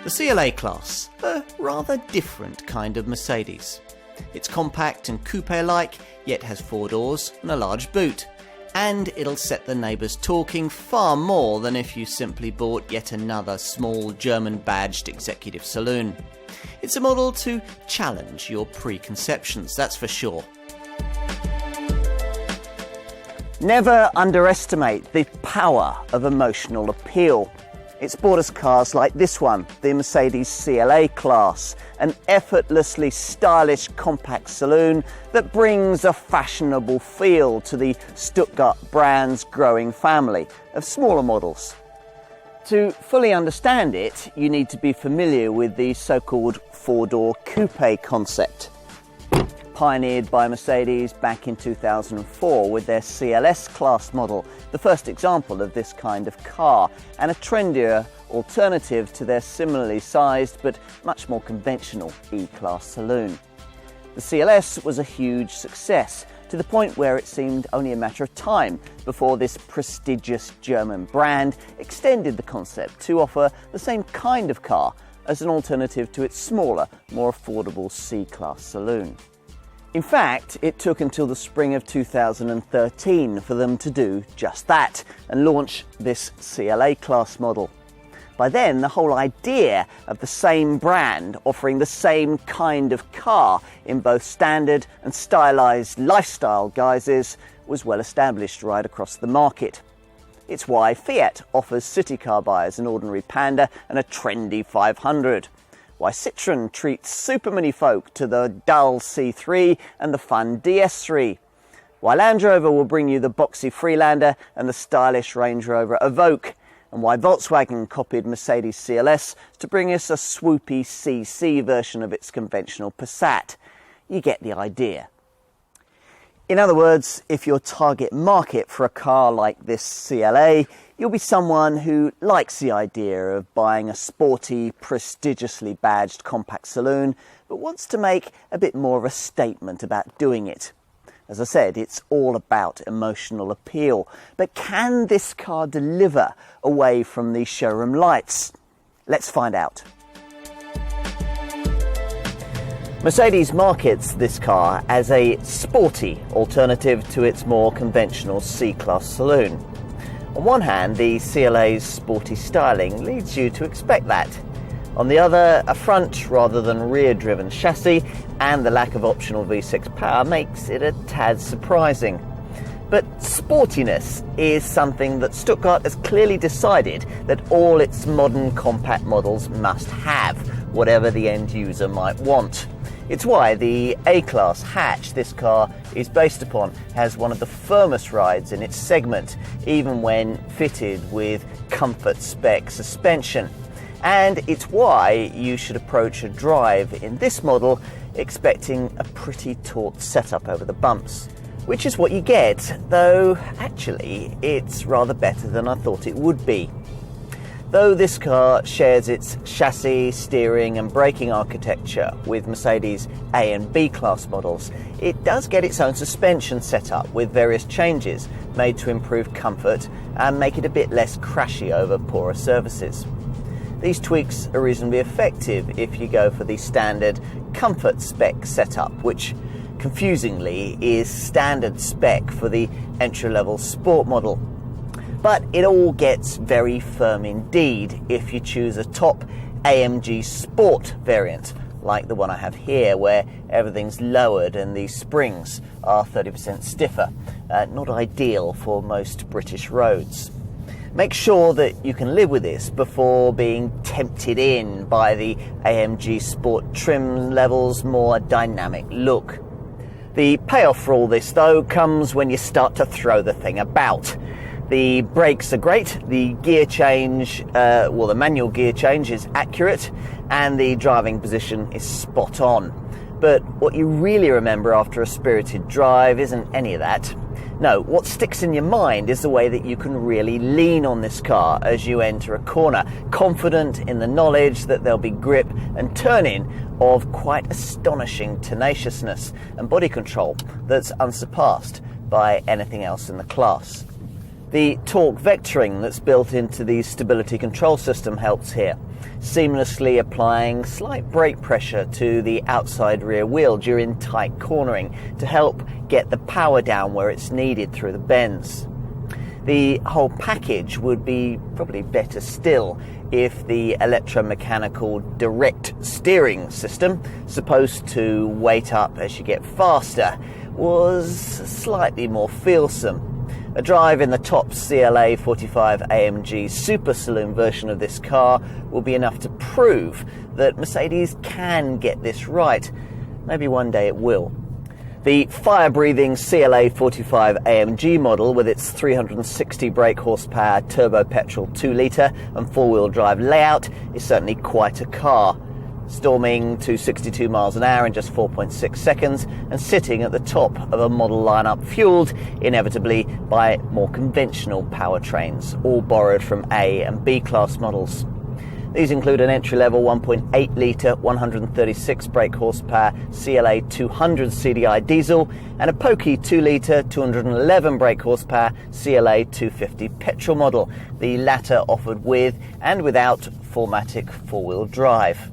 The CLA class, a rather different kind of Mercedes. It's compact and coupe-like, yet has 4 doors and a large boot. And it'll set the neighbours talking far more than if you simply bought yet another small German badged executive saloon. It's a model to challenge your preconceptions, that's for sure. Never underestimate the power of emotional appeal. It's bought us cars like this one, the Mercedes CLA class, an effortlessly stylish compact saloon that brings a fashionable feel to the Stuttgart brand's growing family of smaller models. To fully understand it, you need to be familiar with the so-called 4-door coupe concept. Pioneered by Mercedes back in 2004 with their CLS class model, the first example of this kind of car, and a trendier alternative to their similarly sized but much more conventional E-Class saloon. The CLS was a huge success, to the point where it seemed only a matter of time before this prestigious German brand extended the concept to offer the same kind of car as an alternative to its smaller, more affordable C-Class saloon. In fact, it took until the spring of 2013 for them to do just that and launch this CLA class model. By then, the whole idea of the same brand offering the same kind of car in both standard and stylised lifestyle guises was well established right across the market. It's why Fiat offers city car buyers an ordinary Panda and a trendy 500. Why Citroën treats super mini folk to the dull C3 and the fun DS3. Why Land Rover will bring you the boxy Freelander and the stylish Range Rover Evoque. And why Volkswagen copied Mercedes CLS to bring us a swoopy CC version of its conventional Passat. You get the idea. In other words, if your target market for a car like this CLA, you'll be someone who likes the idea of buying a sporty, prestigiously badged compact saloon, but wants to make a bit more of a statement about doing it. As I said, it's all about emotional appeal. But can this car deliver away from the showroom lights? Let's find out. Mercedes markets this car as a sporty alternative to its more conventional C-Class saloon. On one hand, the CLA's sporty styling leads you to expect that. On the other, a front rather than rear-driven chassis and the lack of optional V6 power makes it a tad surprising. But sportiness is something that Stuttgart has clearly decided that all its modern compact models must have, whatever the end user might want. It's why the A-Class hatch this car is based upon has one of the firmest rides in its segment, even when fitted with comfort spec suspension. And it's why you should approach a drive in this model expecting a pretty taut setup over the bumps. Which is what you get, though actually it's rather better than I thought it would be. Though this car shares its chassis, steering and braking architecture with Mercedes A and B class models, it does get its own suspension setup with various changes made to improve comfort and make it a bit less crashy over poorer surfaces. These tweaks are reasonably effective if you go for the standard comfort spec setup, which confusingly is standard spec for the entry-level sport model. But it all gets very firm indeed if you choose a top AMG Sport variant, like the one I have here, where everything's lowered and the springs are 30% stiffer. Not ideal for most British roads. Make sure that you can live with this before being tempted in by the AMG Sport trim level's more dynamic look. The payoff for all this, though, comes when you start to throw the thing about. The brakes are great, the gear change, the manual gear change is accurate, and the driving position is spot on. But what you really remember after a spirited drive isn't any of that. No, what sticks in your mind is the way that you can really lean on this car as you enter a corner, confident in the knowledge that there'll be grip and turning of quite astonishing tenaciousness and body control that's unsurpassed by anything else in the class. The torque vectoring that's built into the stability control system helps here, seamlessly applying slight brake pressure to the outside rear wheel during tight cornering to help get the power down where it's needed through the bends. The whole package would be probably better still if the electromechanical direct steering system, supposed to weight up as you get faster, was slightly more feelsome. A drive in the top CLA 45 AMG Super Saloon version of this car will be enough to prove that Mercedes can get this right. Maybe one day it will. The fire-breathing CLA 45 AMG model with its 360 brake horsepower turbo petrol 2-litre and four-wheel drive layout is certainly quite a car, storming to 62 miles an hour in just 4.6 seconds and sitting at the top of a model lineup fueled inevitably by more conventional powertrains, all borrowed from A and B class models. These include an entry-level 1.8-litre 136 brake horsepower CLA 200 Cdi Diesel and a pokey 2-litre 211 brake horsepower CLA 250 petrol model, the latter offered with and without 4MATIC four-wheel drive.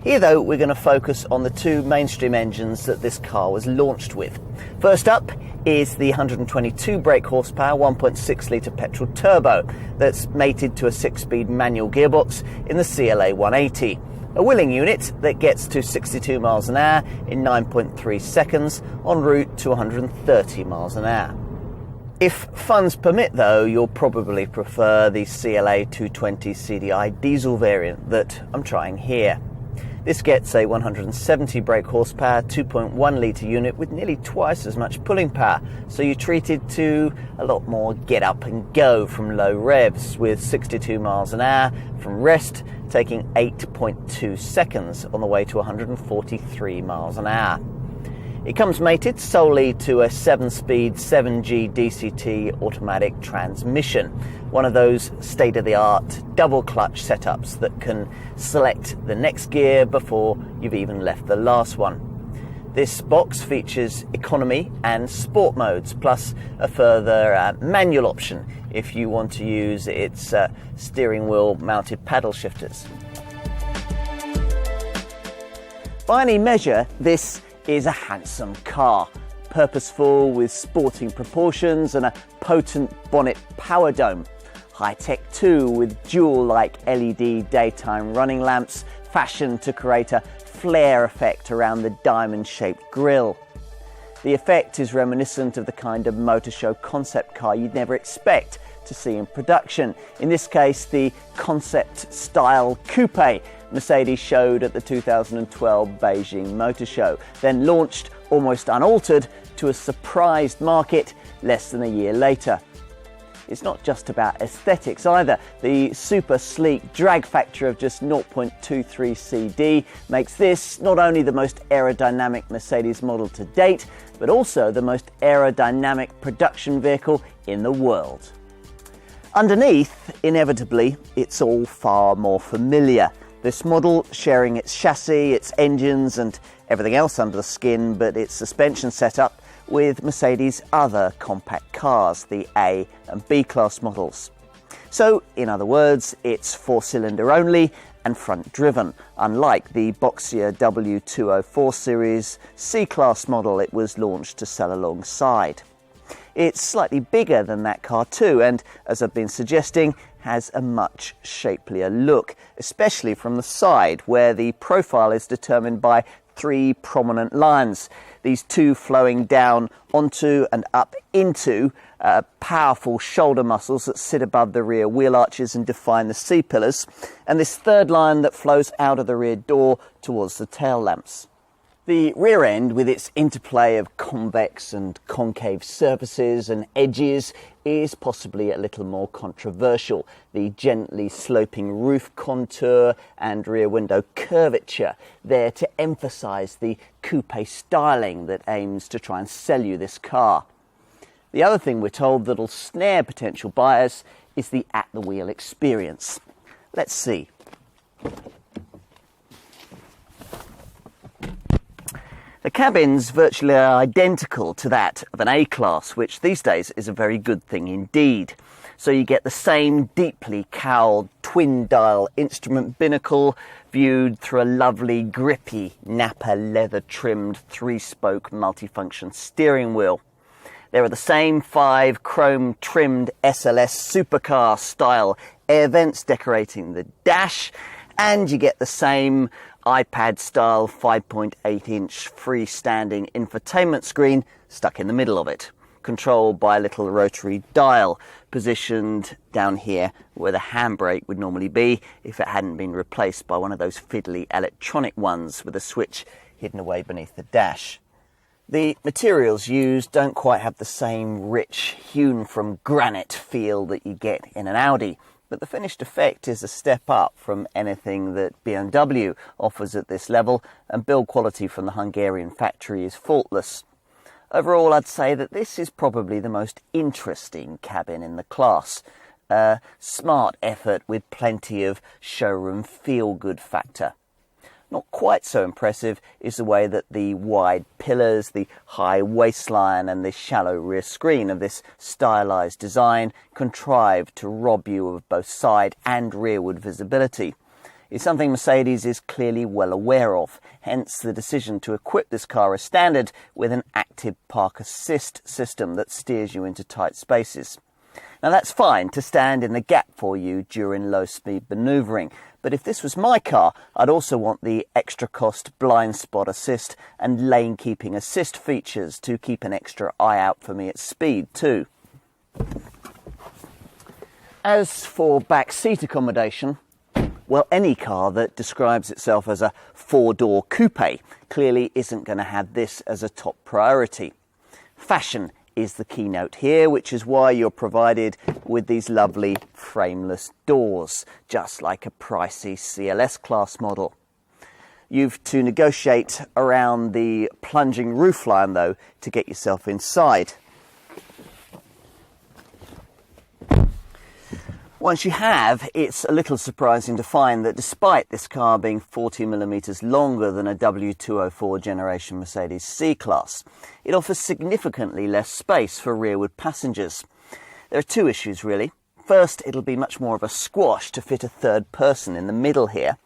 Here, though, we're going to focus on the two mainstream engines that this car was launched with. First up is the 122 brake horsepower 1.6-litre petrol turbo that's mated to a 6-speed manual gearbox in the CLA 180, a willing unit that gets to 62 miles an hour in 9.3 seconds en route to 130 miles an hour. If funds permit, though, you'll probably prefer the CLA 220 Cdi Diesel variant that I'm trying here. This gets a 170 brake horsepower 2.1-litre unit with nearly twice as much pulling power, so you're treated to a lot more get up and go from low revs, with 62 miles an hour from rest taking 8.2 seconds on the way to 143 miles an hour. It comes mated solely to a 7-speed 7G DCT automatic transmission, one of those state-of-the-art double-clutch setups that can select the next gear before you've even left the last one. This box features economy and sport modes, plus a further manual option if you want to use its steering wheel mounted paddle shifters. By any measure, this is a handsome car, purposeful with sporting proportions and a potent bonnet power dome. High-tech too, with jewel-like LED daytime running lamps fashioned to create a flare effect around the diamond-shaped grille. The effect is reminiscent of the kind of motor show concept car you'd never expect to see in production. In this case, the concept style coupe Mercedes showed at the 2012 Beijing Motor Show, then launched almost unaltered to a surprised market less than a year later. It's not just about aesthetics either. The super sleek drag factor of just 0.23 CD makes this not only the most aerodynamic Mercedes model to date, but also the most aerodynamic production vehicle in the world. Underneath, inevitably, it's all far more familiar. This model sharing its chassis, its engines and everything else under the skin but its suspension setup with Mercedes' other compact cars, the A and B class models. So, in other words, it's four-cylinder only and front-driven, unlike the boxier W204 series C-Class model it was launched to sell alongside. It's slightly bigger than that car too, and, as I've been suggesting, has a much shapelier look, especially from the side, where the profile is determined by three prominent lines, these two flowing down onto and up into powerful shoulder muscles that sit above the rear wheel arches and define the C-pillars, and this third line that flows out of the rear door towards the tail lamps. The rear end, with its interplay of convex and concave surfaces and edges, is possibly a little more controversial. The gently sloping roof contour and rear window curvature there to emphasise the coupe styling that aims to try and sell you this car. The other thing we're told that'll snare potential buyers is the at-the-wheel experience. Let's see. The cabin's virtually identical to that of an A-Class, which these days is a very good thing indeed. So you get the same deeply cowled twin-dial instrument binnacle viewed through a lovely, grippy, Napa leather-trimmed three-spoke multifunction steering wheel. There are the same 5 chrome-trimmed SLS supercar-style air vents decorating the dash, and you get the same iPad-style 5.8-inch freestanding infotainment screen stuck in the middle of it, controlled by a little rotary dial positioned down here where the handbrake would normally be if it hadn't been replaced by one of those fiddly electronic ones with a switch hidden away beneath the dash. The materials used don't quite have the same rich, hewn from granite feel that you get in an Audi, but the finished effect is a step up from anything that BMW offers at this level, and build quality from the Hungarian factory is faultless. Overall, I'd say that this is probably the most interesting cabin in the class. A smart effort with plenty of showroom feel-good factor. Not quite so impressive is the way that the wide pillars, the high waistline and the shallow rear screen of this stylised design contrive to rob you of both side and rearward visibility. It's something Mercedes is clearly well aware of, hence the decision to equip this car as standard with an active park assist system that steers you into tight spaces. Now that's fine to stand in the gap for you during low-speed manoeuvring, but if this was my car, I'd also want the extra cost blind spot assist and lane keeping assist features to keep an extra eye out for me at speed too. As for back seat accommodation, well, any car that describes itself as a 4-door coupe clearly isn't going to have this as a top priority. Fashion is the keynote here, which is why you're provided with these lovely frameless doors, just like a pricey CLS class model. You've to negotiate around the plunging roofline though to get yourself inside. Once you have, it's a little surprising to find that despite this car being 40mm longer than a W204 generation Mercedes C-Class, it offers significantly less space for rearward passengers. There are 2 issues really. First, it'll be much more of a squash to fit a third person in the middle here.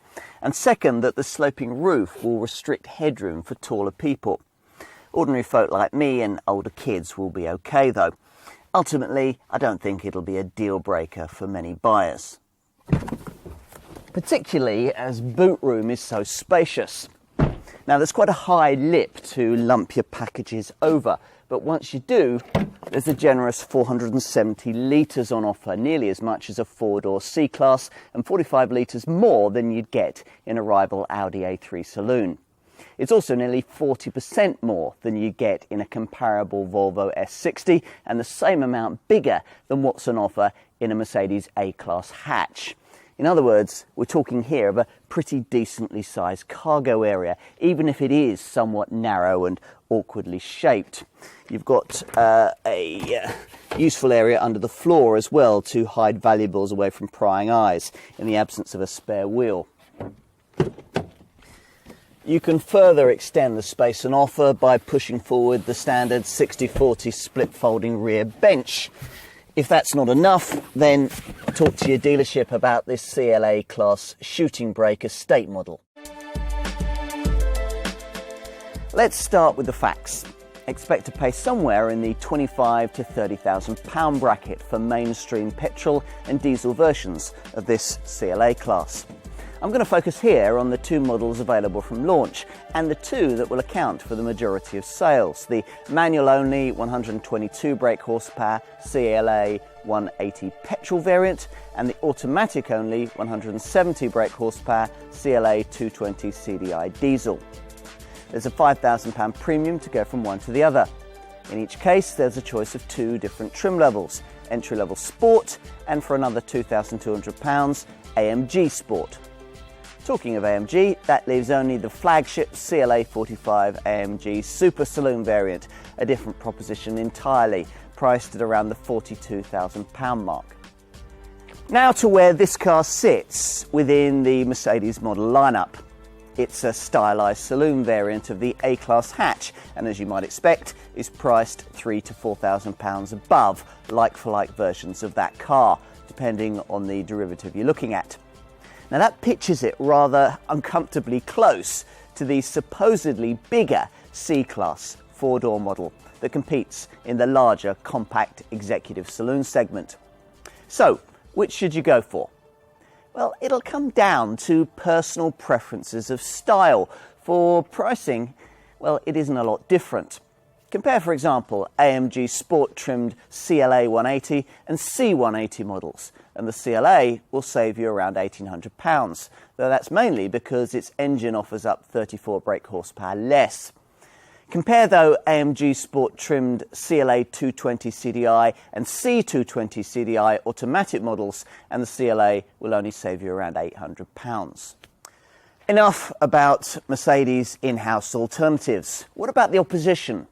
And second, that the sloping roof will restrict headroom for taller people. Ordinary folk like me and older kids will be okay though. Ultimately, I don't think it'll be a deal breaker for many buyers, particularly as boot room is so spacious. Now there's quite a high lip to lump your packages over, but once you do, there's a generous 470 litres on offer, nearly as much as a 4-door C-Class and 45 litres more than you'd get in a rival Audi A3 saloon. It's also nearly 40% more than you get in a comparable Volvo S60 and the same amount bigger than what's on offer in a Mercedes A-Class hatch. In other words, we're talking here of a pretty decently sized cargo area, even if it is somewhat narrow and awkwardly shaped. You've got a useful area under the floor as well to hide valuables away from prying eyes in the absence of a spare wheel. You can further extend the space on offer by pushing forward the standard 60-40 split folding rear bench. If that's not enough, then talk to your dealership about this CLA class shooting brake estate model. Let's start with the facts. Expect to pay somewhere in the £25,000 to £30,000 bracket for mainstream petrol and diesel versions of this CLA class. I'm going to focus here on the 2 models available from launch and the 2 that will account for the majority of sales. The manual-only 122 brake horsepower CLA 180 petrol variant and the automatic-only 170 brake horsepower CLA 220 Cdi Diesel. There's a £5,000 premium to go from one to the other. In each case, there's a choice of 2 different trim levels, entry-level Sport and for another £2,200, AMG Sport. Talking of AMG, that leaves only the flagship CLA 45 AMG Super Saloon variant, a different proposition entirely, priced at around the £42,000 mark. Now to where this car sits within the Mercedes model lineup. It's a stylised saloon variant of the A-Class hatch, and as you might expect, is priced £3,000 to £4,000 above like-for-like versions of that car, depending on the derivative you're looking at. Now that pitches it rather uncomfortably close to the supposedly bigger C-Class four-door model that competes in the larger compact executive saloon segment. So, which should you go for? Well, it'll come down to personal preferences of style. For pricing, well, it isn't a lot different. Compare, for example, AMG sport-trimmed CLA 180 and C180 models, and the CLA will save you around £1,800, though that's mainly because its engine offers up 34 brake horsepower less. Compare, though, AMG sport-trimmed CLA 220 CDI and C220 CDI automatic models, and the CLA will only save you around £800. Enough about Mercedes in-house alternatives. What about the opposition?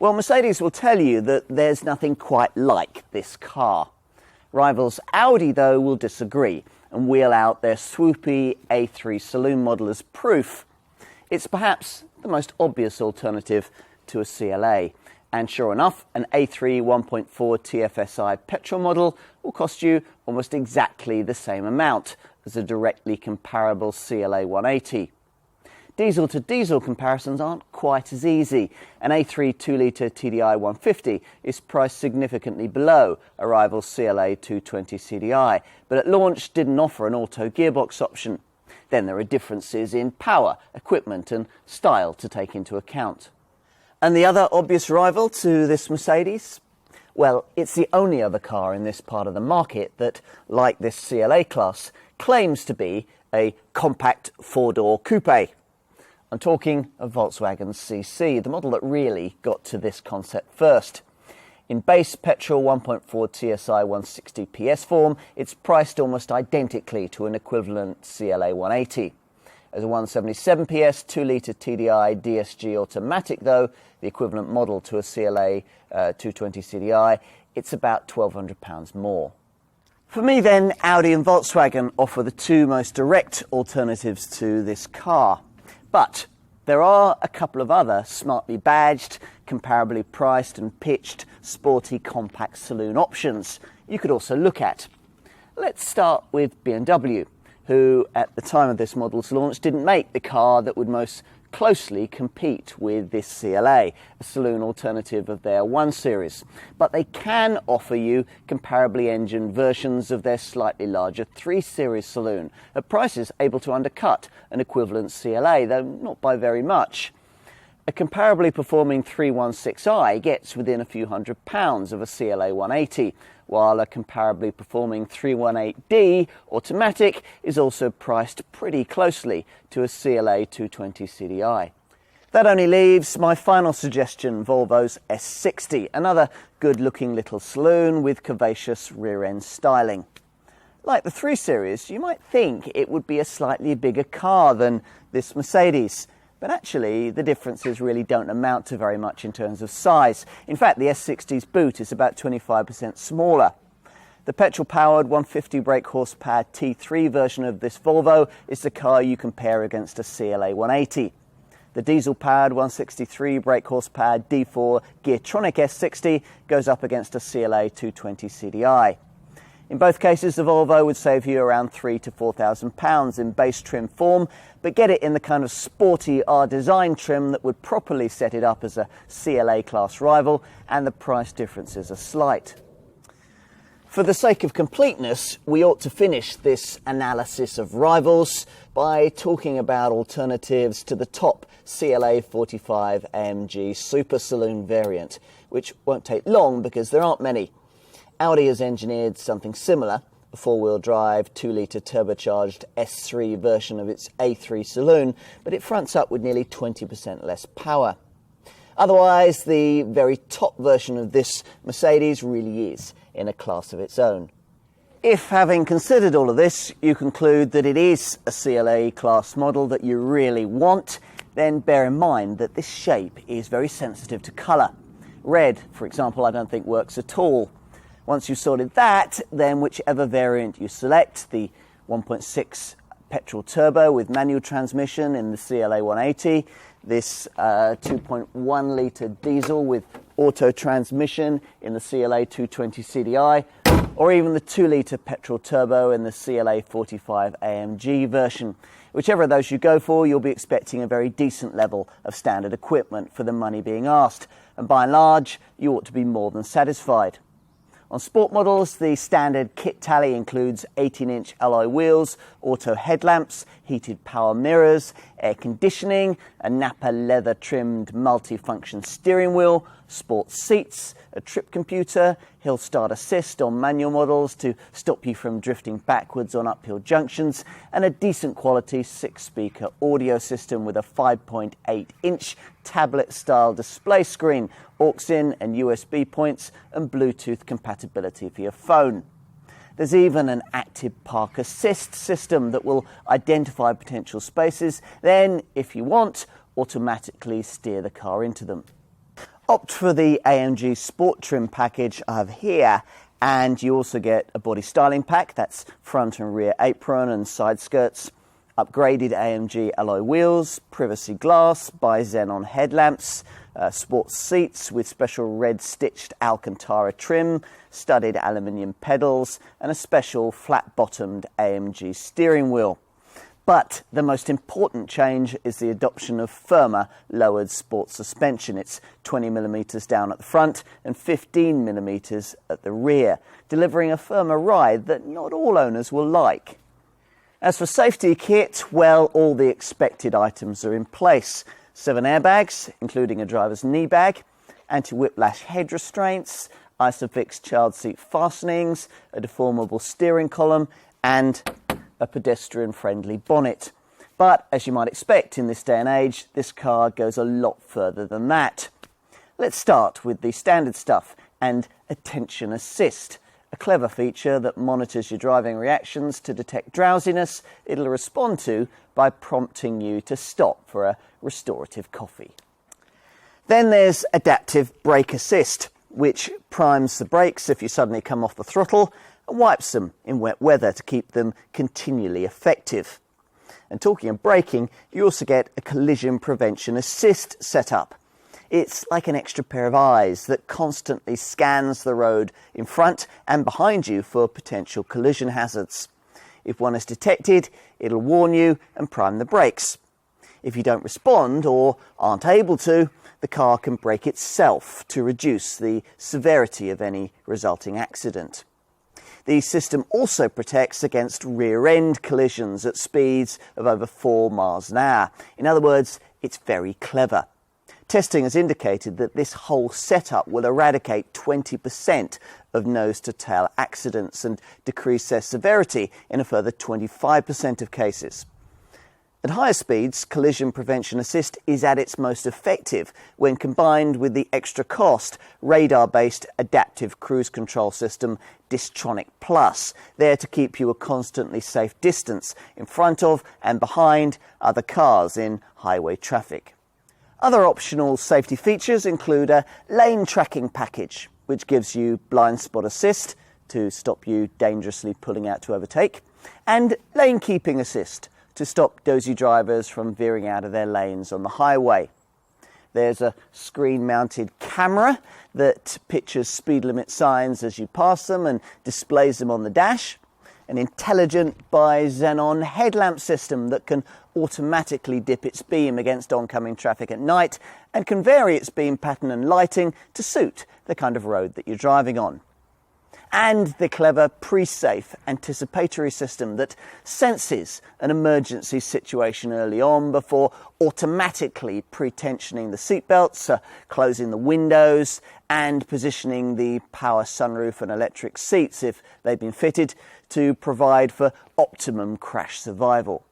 Well, Mercedes will tell you that there's nothing quite like this car. Rivals Audi, though, will disagree and wheel out their swoopy A3 saloon model as proof. It's perhaps the most obvious alternative to a CLA. And sure enough, an A3 1.4 TFSI petrol model will cost you almost exactly the same amount as a directly comparable CLA 180. Diesel to diesel comparisons aren't quite as easy. An A3 2-litre TDI 150 is priced significantly below a rival CLA 220 CDI, but at launch didn't offer an auto gearbox option. Then there are differences in power, equipment and style to take into account. And the other obvious rival to this Mercedes? Well, it's the only other car in this part of the market that, like this CLA class, claims to be a compact four-door coupe. I'm talking of Volkswagen's CC, the model that really got to this concept first. In base petrol 1.4 TSI 160 PS form, it's priced almost identically to an equivalent CLA 180. As a 177 PS 2-litre TDI DSG automatic, though, the equivalent model to a CLA 220 CDI, it's about £1,200 more. For me then, Audi and Volkswagen offer the two most direct alternatives to this car. But there are a couple of other smartly badged, comparably priced and pitched sporty compact saloon options you could also look at. Let's start with BMW, who at the time of this model's launch didn't make the car that would most closely compete with this CLA, a saloon alternative of their 1 Series. But they can offer you comparably engined versions of their slightly larger 3 Series saloon at prices able to undercut an equivalent CLA, though not by very much. A comparably performing 316i gets within a few £100 of a CLA 180, while a comparably performing 318D automatic is also priced pretty closely to a CLA 220 CDI. That only leaves my final suggestion, Volvo's S60, another good-looking little saloon with curvaceous rear-end styling. Like the 3 Series, you might think it would be a slightly bigger car than this Mercedes. But actually, the differences really don't amount to very much in terms of size. In fact, the S60's boot is about 25% smaller. The petrol-powered 150 brake horsepower T3 version of this Volvo is the car you compare against a CLA 180. The diesel-powered 163 brake horsepower D4 Geartronic S60 goes up against a CLA 220 CDI. In both cases, the Volvo would save you around £3,000 to £4,000 in base trim form, but get it in the kind of sporty R-design trim that would properly set it up as a CLA class rival, and the price differences are slight. For the sake of completeness, we ought to finish this analysis of rivals by talking about alternatives to the top CLA 45 AMG Super Saloon variant, which won't take long because there aren't many. Audi has engineered something similar, a 4-wheel drive, 2-litre turbocharged S3 version of its A3 saloon, but it fronts up with nearly 20% less power. Otherwise, the very top version of this Mercedes really is in a class of its own. If, having considered all of this, you conclude that it is a CLA class model that you really want, then bear in mind that this shape is very sensitive to colour. Red, for example, I don't think works at all. Once you've sorted that, then whichever variant you select, the 1.6 petrol turbo with manual transmission in the CLA 180, this 2.1 litre diesel with auto transmission in the CLA 220 CDI, or even the 2 litre petrol turbo in the CLA 45 AMG version. Whichever of those you go for, you'll be expecting a very decent level of standard equipment for the money being asked, and by and large, you ought to be more than satisfied. On sport models, the standard kit tally includes 18-inch alloy wheels, auto headlamps, heated power mirrors, air conditioning, a Napa leather-trimmed multi-function steering wheel, sports seats, a trip computer, hill start assist on manual models to stop you from drifting backwards on uphill junctions, and a decent quality 6-speaker audio system with a 5.8-inch tablet-style display screen, aux-in and USB points, and Bluetooth compatibility for your phone. There's even an active park assist system that will identify potential spaces, then, if you want, automatically steer the car into them. Opt for the AMG Sport Trim package I have here, and you also get a body styling pack, that's front and rear apron and side skirts, upgraded AMG alloy wheels, privacy glass, bi-xenon headlamps, sports seats with special red stitched Alcantara trim, studded aluminium pedals, and a special flat-bottomed AMG steering wheel. But the most important change is the adoption of firmer lowered sport suspension. It's 20mm down at the front and 15mm at the rear, delivering a firmer ride that not all owners will like. As for safety kit, well, all the expected items are in place. 7 airbags, including a driver's knee bag, anti-whiplash head restraints, Isofix child seat fastenings, a deformable steering column, and a pedestrian-friendly bonnet. But, as you might expect in this day and age, this car goes a lot further than that. Let's start with the standard stuff and attention assist, a clever feature that monitors your driving reactions to detect drowsiness it'll respond to by prompting you to stop for a restorative coffee. Then there's adaptive brake assist, which primes the brakes if you suddenly come off the throttle and wipes them in wet weather to keep them continually effective. And talking of braking, you also get a collision prevention assist setup. It's like an extra pair of eyes that constantly scans the road in front and behind you for potential collision hazards. If one is detected, it'll warn you and prime the brakes. If you don't respond or aren't able to, the car can brake itself to reduce the severity of any resulting accident. The system also protects against rear-end collisions at speeds of over 4 miles an hour. In other words, it's very clever. Testing has indicated that this whole setup will eradicate 20% of nose-to-tail accidents and decrease their severity in a further 25% of cases. At higher speeds, collision prevention assist is at its most effective when combined with the extra cost radar-based adaptive cruise control system Distronic Plus, there to keep you a constantly safe distance in front of and behind other cars in highway traffic. Other optional safety features include a lane tracking package, which gives you blind spot assist to stop you dangerously pulling out to overtake, and lane keeping assist to stop dozy drivers from veering out of their lanes on the highway. There's a screen-mounted camera that pictures speed limit signs as you pass them and displays them on the dash, an intelligent bi-xenon headlamp system that can automatically dip its beam against oncoming traffic at night and can vary its beam pattern and lighting to suit the kind of road that you're driving on. And the clever pre-safe anticipatory system that senses an emergency situation early on before automatically pre-tensioning the seatbelts, closing the windows and positioning the power sunroof and electric seats if they've been fitted to provide for optimum crash survival.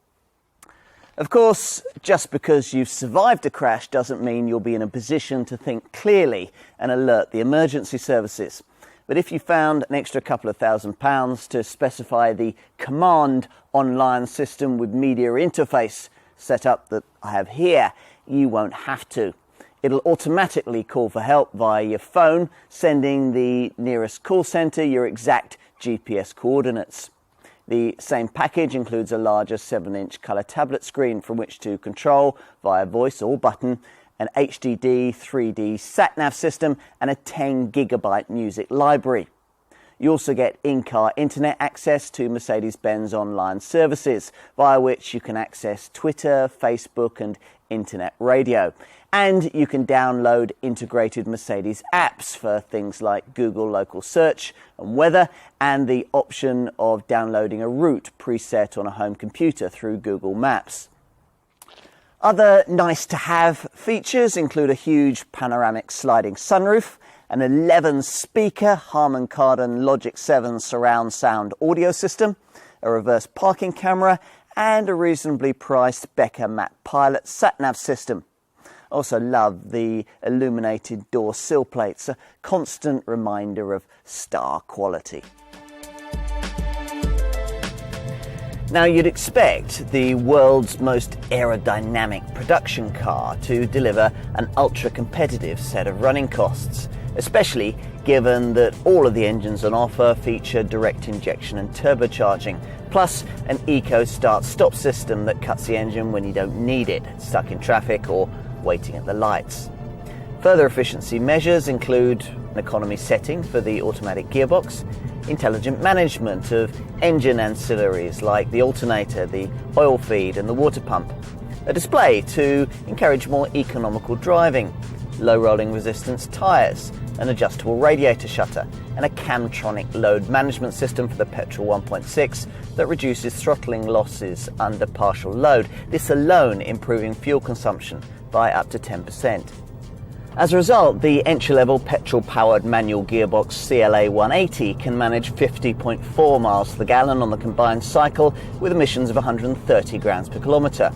Of course, just because you've survived a crash doesn't mean you'll be in a position to think clearly and alert the emergency services. But if you found an extra couple of £1,000 to specify the command online system with media interface setup that I have here, you won't have to. It'll automatically call for help via your phone, sending the nearest call centre your exact GPS coordinates. The same package includes a larger 7-inch colour tablet screen from which to control, via voice or button, an HDD 3D sat-nav system and a 10GB music library. You also get in-car internet access to Mercedes-Benz online services, via which you can access Twitter, Facebook and internet radio. And you can download integrated Mercedes apps for things like Google Local Search and weather, and the option of downloading a route preset on a home computer through Google Maps. Other nice-to-have features include a huge panoramic sliding sunroof, an 11-speaker Harman Kardon Logic 7 surround sound audio system, a reverse parking camera, and a reasonably priced Becker Matte Pilot sat-nav system. I also love the illuminated door sill plates, a constant reminder of star quality. Now, you'd expect the world's most aerodynamic production car to deliver an ultra-competitive set of running costs, especially given that all of the engines on offer feature direct injection and turbocharging, plus an eco start-stop system that cuts the engine when you don't need it, stuck in traffic or waiting at the lights. Further efficiency measures include an economy setting for the automatic gearbox, intelligent management of engine ancillaries like the alternator, the oil feed and the water pump, a display to encourage more economical driving, low rolling resistance tyres, an adjustable radiator shutter, and a Camtronic load management system for the petrol 1.6 that reduces throttling losses under partial load, this alone improving fuel consumption by up to 10%. As a result, the entry-level petrol-powered manual gearbox CLA 180 can manage 50.4 miles per gallon on the combined cycle with emissions of 130 grams per kilometre.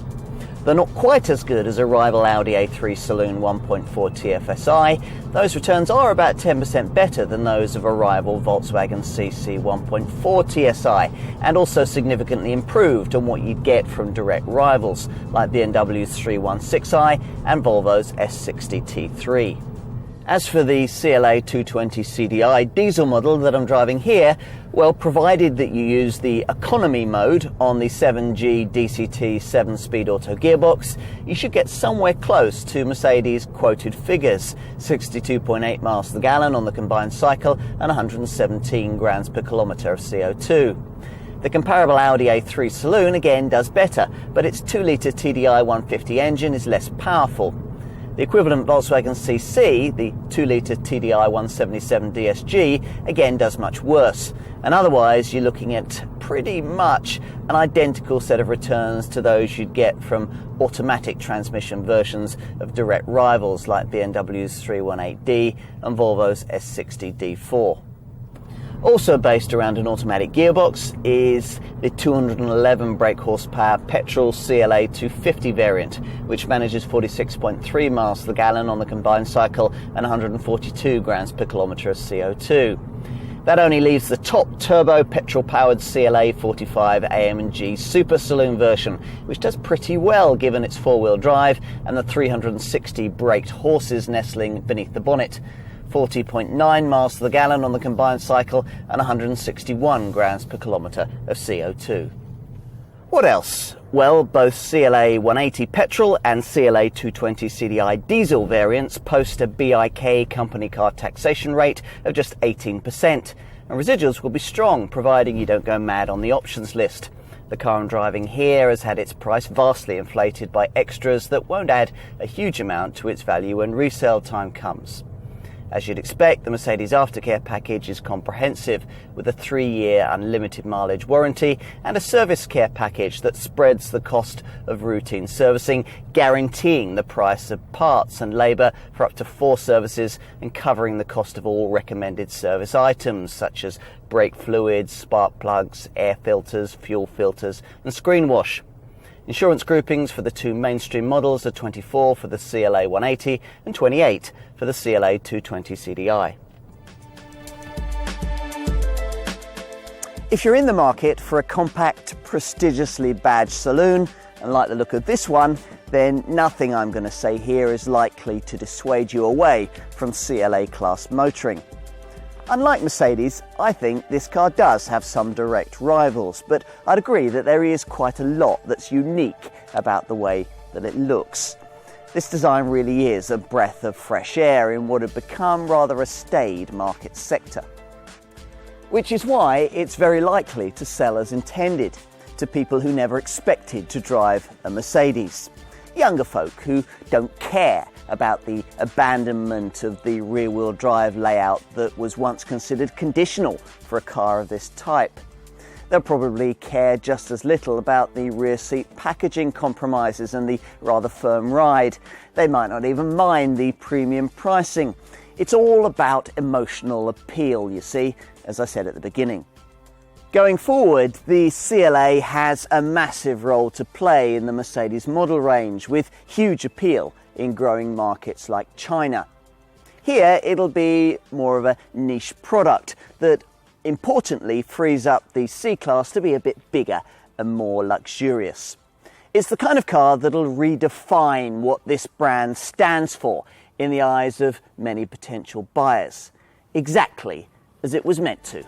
They're not quite as good as a rival Audi A3 Saloon 1.4 TFSI. Those returns are about 10% better than those of a rival Volkswagen CC 1.4 TSI, and also significantly improved on what you'd get from direct rivals like BMW's 316i and Volvo's S60 T3. As for the CLA 220 Cdi Diesel model that I'm driving here, well, provided that you use the economy mode on the 7G DCT 7-speed auto gearbox, you should get somewhere close to Mercedes' quoted figures, 62.8 miles per gallon on the combined cycle and 117 grams per kilometre of CO2. The comparable Audi A3 Saloon again does better, but its 2-litre TDI 150 engine is less powerful. The equivalent Volkswagen CC, the 2-litre TDI 177 DSG, again does much worse. And otherwise, you're looking at pretty much an identical set of returns to those you'd get from automatic transmission versions of direct rivals like BMW's 318D and Volvo's S60 D4. Also based around an automatic gearbox is the 211 brake horsepower petrol CLA 250 variant, which manages 46.3 miles per gallon on the combined cycle and 142 grams per kilometre of CO2. That only leaves the top turbo petrol-powered CLA 45 AMG Super Saloon version, which does pretty well given its four-wheel drive and the 360 braked horses nestling beneath the bonnet. 40.9 miles to the gallon on the combined cycle and 161 grams per kilometre of CO2. What else? Well, both CLA 180 petrol and CLA 220 Cdi diesel variants post a BIK company car taxation rate of just 18%, and residuals will be strong providing you don't go mad on the options list. The car I'm driving here has had its price vastly inflated by extras that won't add a huge amount to its value when resale time comes. As you'd expect, the Mercedes Aftercare package is comprehensive, with a 3-year unlimited mileage warranty and a service care package that spreads the cost of routine servicing, guaranteeing the price of parts and labour for up to 4 services and covering the cost of all recommended service items such as brake fluids, spark plugs, air filters, fuel filters and screen wash. Insurance groupings for the 2 mainstream models are 24 for the CLA 180 and 28 for the CLA 220 Cdi. If you're in the market for a compact, prestigiously badged saloon and like the look of this one, then nothing I'm going to say here is likely to dissuade you away from CLA class motoring. Unlike Mercedes, I think this car does have some direct rivals, but I'd agree that there is quite a lot that's unique about the way that it looks. This design really is a breath of fresh air in what had become rather a staid market sector. Which is why it's very likely to sell as intended, to people who never expected to drive a Mercedes. Younger folk who don't care about the abandonment of the rear-wheel drive layout that was once considered conditional for a car of this type. They'll probably care just as little about the rear seat packaging compromises and the rather firm ride. They might not even mind the premium pricing. It's all about emotional appeal, you see, as I said at the beginning. Going forward, the CLA has a massive role to play in the Mercedes model range, with huge appeal in growing markets like China. Here, it'll be more of a niche product that importantly frees up the C-Class to be a bit bigger and more luxurious. It's the kind of car that'll redefine what this brand stands for in the eyes of many potential buyers, exactly as it was meant to.